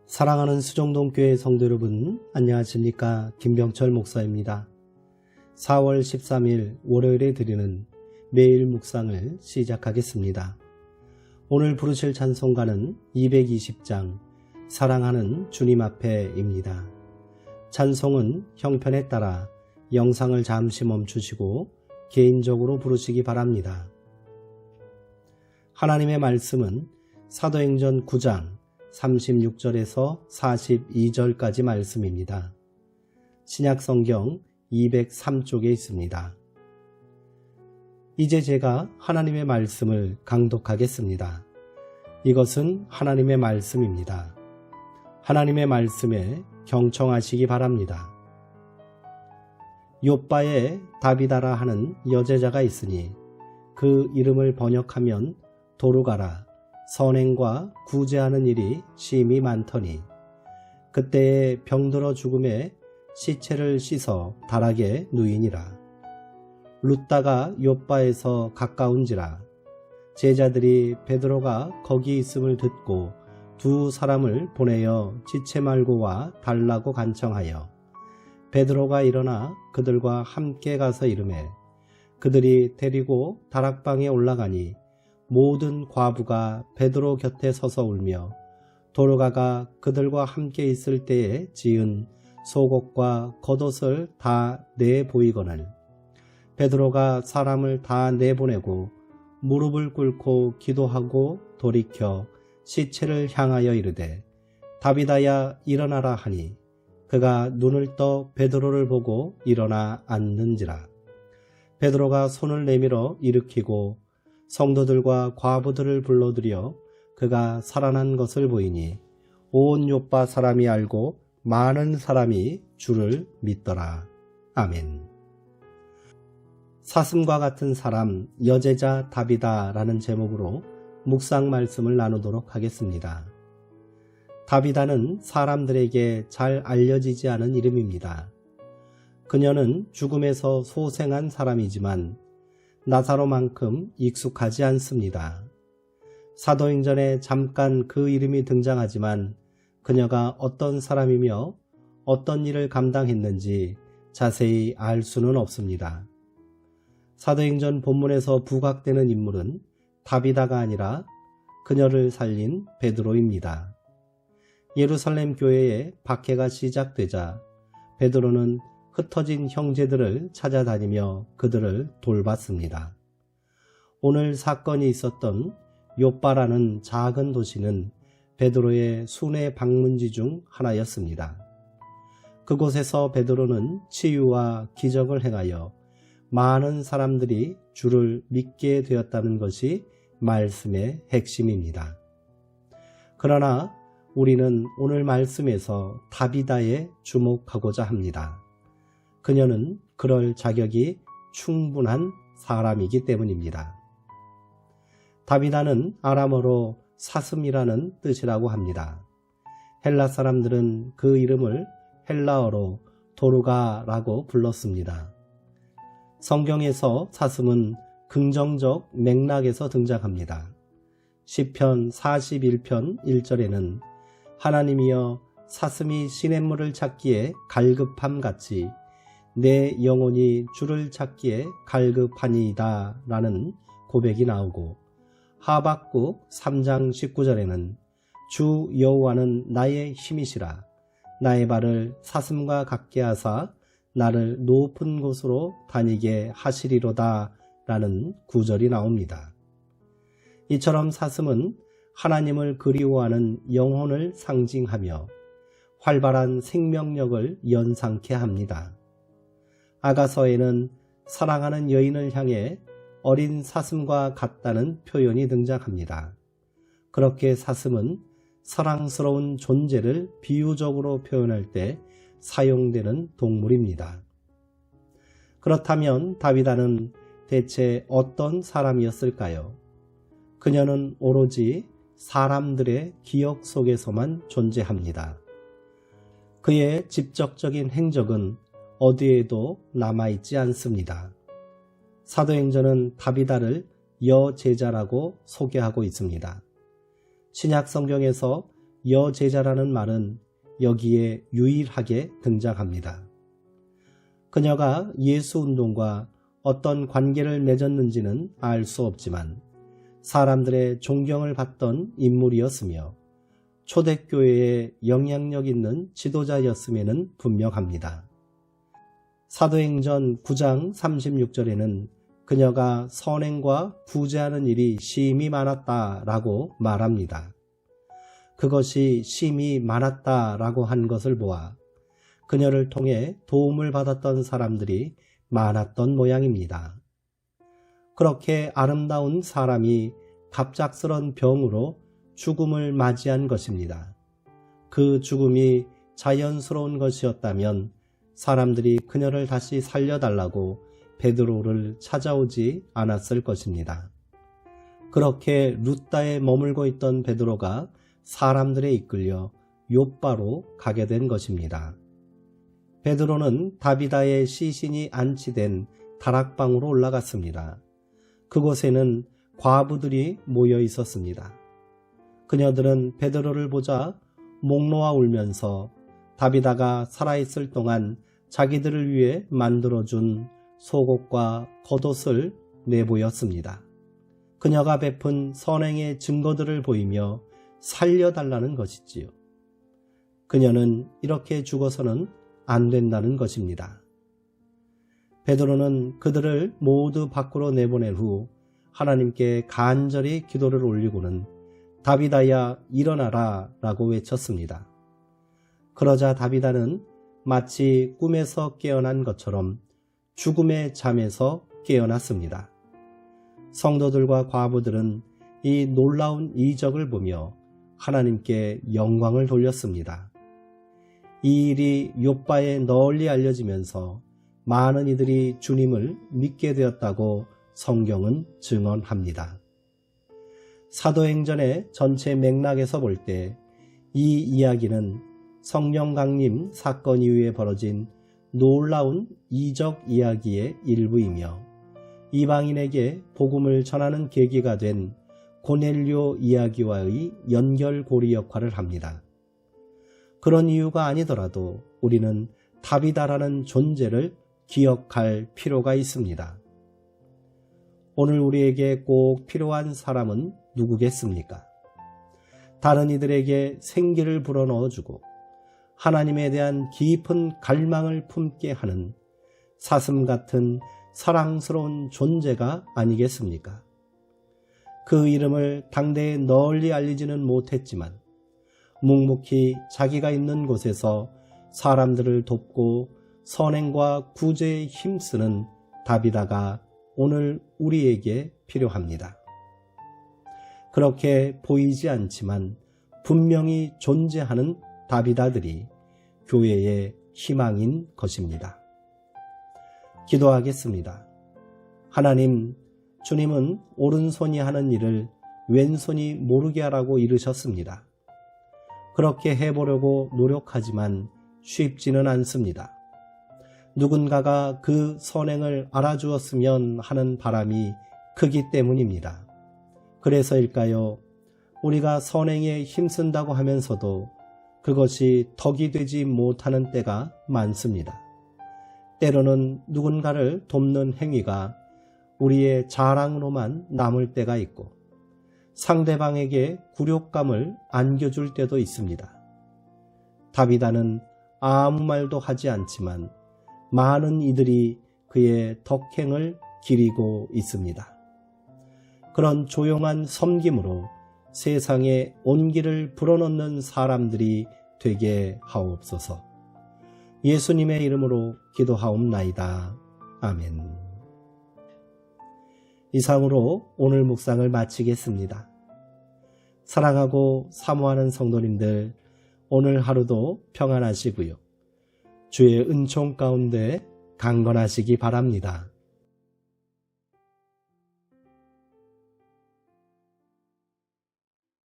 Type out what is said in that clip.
사랑하는 수정동교회 성도 여러분, 안녕하십니까? 김병철 목사입니다. 4월 13일 월요일에 드리는 매일 묵상을 시작하겠습니다. 오늘 부르실 찬송가는 220장 사랑하는 주님 앞에입니다. 찬송은 형편에 따라 영상을 잠시 멈추시고 개인적으로 부르시기 바랍니다. 하나님의 말씀은 사도행전 9장 36절에서 42절까지 말씀입니다. 신약성경 203쪽에 있습니다. 이제 제가 하나님의 말씀을 강독하겠습니다. 이것은 하나님의 말씀입니다. 하나님의 말씀에 경청하시기 바랍니다. 욥바에 다비다라 하는 여제자가 있으니 그 이름을 번역하면 도루가라 선행과 구제하는 일이 심히 많더니 그때에 병들어 죽음에 시체를 씻어 다락에 누이니라. 룻다가 욥바에서 가까운지라. 제자들이 베드로가 거기 있음을 듣고 두 사람을 보내어 지체 말고 와 달라고 간청하여 베드로가 일어나 그들과 함께 가서 이르매 그들이 데리고 다락방에 올라가니 모든 과부가 베드로 곁에 서서 울며 도르가가 그들과 함께 있을 때에 지은 속옷과 겉옷을 다 내보이거늘 베드로가 사람을 다 내보내고 무릎을 꿇고 기도하고 돌이켜 시체를 향하여 이르되 다비다야 일어나라 하니 그가 눈을 떠 베드로를 보고 일어나 앉는지라. 베드로가 손을 내밀어 일으키고 성도들과 과부들을 불러들여 그가 살아난 것을 보이니 온 욥바 사람이 알고 많은 사람이 주를 믿더라. 아멘. 사슴과 같은 사람 여제자 다비다라는 제목으로 묵상 말씀을 나누도록 하겠습니다. 다비다는 사람들에게 잘 알려지지 않은 이름입니다. 그녀는 죽음에서 소생한 사람이지만 나사로만큼 익숙하지 않습니다. 사도행전에 잠깐 그 이름이 등장하지만 그녀가 어떤 사람이며 어떤 일을 감당했는지 자세히 알 수는 없습니다. 사도행전 본문에서 부각되는 인물은 다비다가 아니라 그녀를 살린 베드로입니다. 예루살렘 교회에 박해가 시작되자 베드로는 흩어진 형제들을 찾아다니며 그들을 돌봤습니다. 오늘 사건이 있었던 욥바라는 작은 도시는 베드로의 순회 방문지 중 하나였습니다. 그곳에서 베드로는 치유와 기적을 행하여 많은 사람들이 주를 믿게 되었다는 것이 말씀의 핵심입니다. 그러나 우리는 오늘 말씀에서 다비다에 주목하고자 합니다. 그녀는 그럴 자격이 충분한 사람이기 때문입니다. 다비다는 아람어로 사슴이라는 뜻이라고 합니다. 헬라 사람들은 그 이름을 헬라어로 도루가라고 불렀습니다. 성경에서 사슴은 긍정적 맥락에서 등장합니다. 시편 41편 1절에는 하나님이여 사슴이 시냇물을 찾기에 갈급함 같이 내 영혼이 주를 찾기에 갈급하니이다 라는 고백이 나오고 하박국 3장 19절에는 주 여호와는 나의 힘이시라 나의 발을 사슴과 같게 하사 나를 높은 곳으로 다니게 하시리로다 라는 구절이 나옵니다. 이처럼 사슴은 하나님을 그리워하는 영혼을 상징하며 활발한 생명력을 연상케 합니다. 아가서에는 사랑하는 여인을 향해 어린 사슴과 같다는 표현이 등장합니다. 그렇게 사슴은 사랑스러운 존재를 비유적으로 표현할 때 사용되는 동물입니다. 그렇다면 다비다는 대체 어떤 사람이었을까요? 그녀는 오로지 사람들의 기억 속에서만 존재합니다. 그의 직접적인 행적은 어디에도 남아있지 않습니다. 사도행전은 다비다를 여제자라고 소개하고 있습니다. 신약 성경에서 여제자라는 말은 여기에 유일하게 등장합니다. 그녀가 예수 운동과 어떤 관계를 맺었는지는 알 수 없지만 사람들의 존경을 받던 인물이었으며 초대교회에 영향력 있는 지도자였음에는 분명합니다. 사도행전 9장 36절에는 그녀가 선행과 구제하는 일이 심히 많았다라고 말합니다. 그것이 심히 많았다라고 한 것을 보아 그녀를 통해 도움을 받았던 사람들이 많았던 모양입니다. 그렇게 아름다운 사람이 갑작스런 병으로 죽음을 맞이한 것입니다. 그 죽음이 자연스러운 것이었다면 사람들이 그녀를 다시 살려달라고 베드로를 찾아오지 않았을 것입니다. 그렇게 룻다에 머물고 있던 베드로가 사람들에 이끌려 욥바로 가게 된 것입니다. 베드로는 다비다의 시신이 안치된 다락방으로 올라갔습니다. 그곳에는 과부들이 모여 있었습니다. 그녀들은 베드로를 보자 목 놓아 울면서 다비다가 살아있을 동안 자기들을 위해 만들어준 속옷과 겉옷을 내보였습니다. 그녀가 베푼 선행의 증거들을 보이며 살려달라는 것이지요. 그녀는 이렇게 죽어서는 안 된다는 것입니다. 베드로는 그들을 모두 밖으로 내보낸 후 하나님께 간절히 기도를 올리고는 다비다야 일어나라 라고 외쳤습니다. 그러자 다비다는 마치 꿈에서 깨어난 것처럼 죽음의 잠에서 깨어났습니다. 성도들과 과부들은 이 놀라운 이적을 보며 하나님께 영광을 돌렸습니다. 이 일이 욥바에 널리 알려지면서 많은 이들이 주님을 믿게 되었다고 성경은 증언합니다. 사도행전의 전체 맥락에서 볼 때 이 이야기는 성령 강림 사건 이후에 벌어진 놀라운 이적 이야기의 일부이며 이방인에게 복음을 전하는 계기가 된 고넬료 이야기와의 연결고리 역할을 합니다. 그런 이유가 아니더라도 우리는 다비다라는 존재를 기억할 필요가 있습니다. 오늘 우리에게 꼭 필요한 사람은 누구겠습니까? 다른 이들에게 생기를 불어넣어주고 하나님에 대한 깊은 갈망을 품게 하는 사슴 같은 사랑스러운 존재가 아니겠습니까? 그 이름을 당대에 널리 알리지는 못했지만 묵묵히 자기가 있는 곳에서 사람들을 돕고 선행과 구제에 힘쓰는 다비다가 오늘 우리에게 필요합니다. 그렇게 보이지 않지만 분명히 존재하는 다비다들이 교회의 희망인 것입니다. 기도하겠습니다. 하나님, 주님은 오른손이 하는 일을 왼손이 모르게 하라고 이르셨습니다. 그렇게 해보려고 노력하지만 쉽지는 않습니다. 누군가가 그 선행을 알아주었으면 하는 바람이 크기 때문입니다. 그래서일까요? 우리가 선행에 힘쓴다고 하면서도 그것이 덕이 되지 못하는 때가 많습니다. 때로는 누군가를 돕는 행위가 우리의 자랑으로만 남을 때가 있고 상대방에게 굴욕감을 안겨줄 때도 있습니다. 다비다는 아무 말도 하지 않지만 많은 이들이 그의 덕행을 기리고 있습니다. 그런 조용한 섬김으로 세상에 온기를 불어넣는 사람들이 되게 하옵소서. 예수님의 이름으로 기도하옵나이다. 아멘. 이상으로 오늘 묵상을 마치겠습니다. 사랑하고 사모하는 성도님들, 오늘 하루도 평안하시고요. 주의 은총 가운데 강건하시기 바랍니다.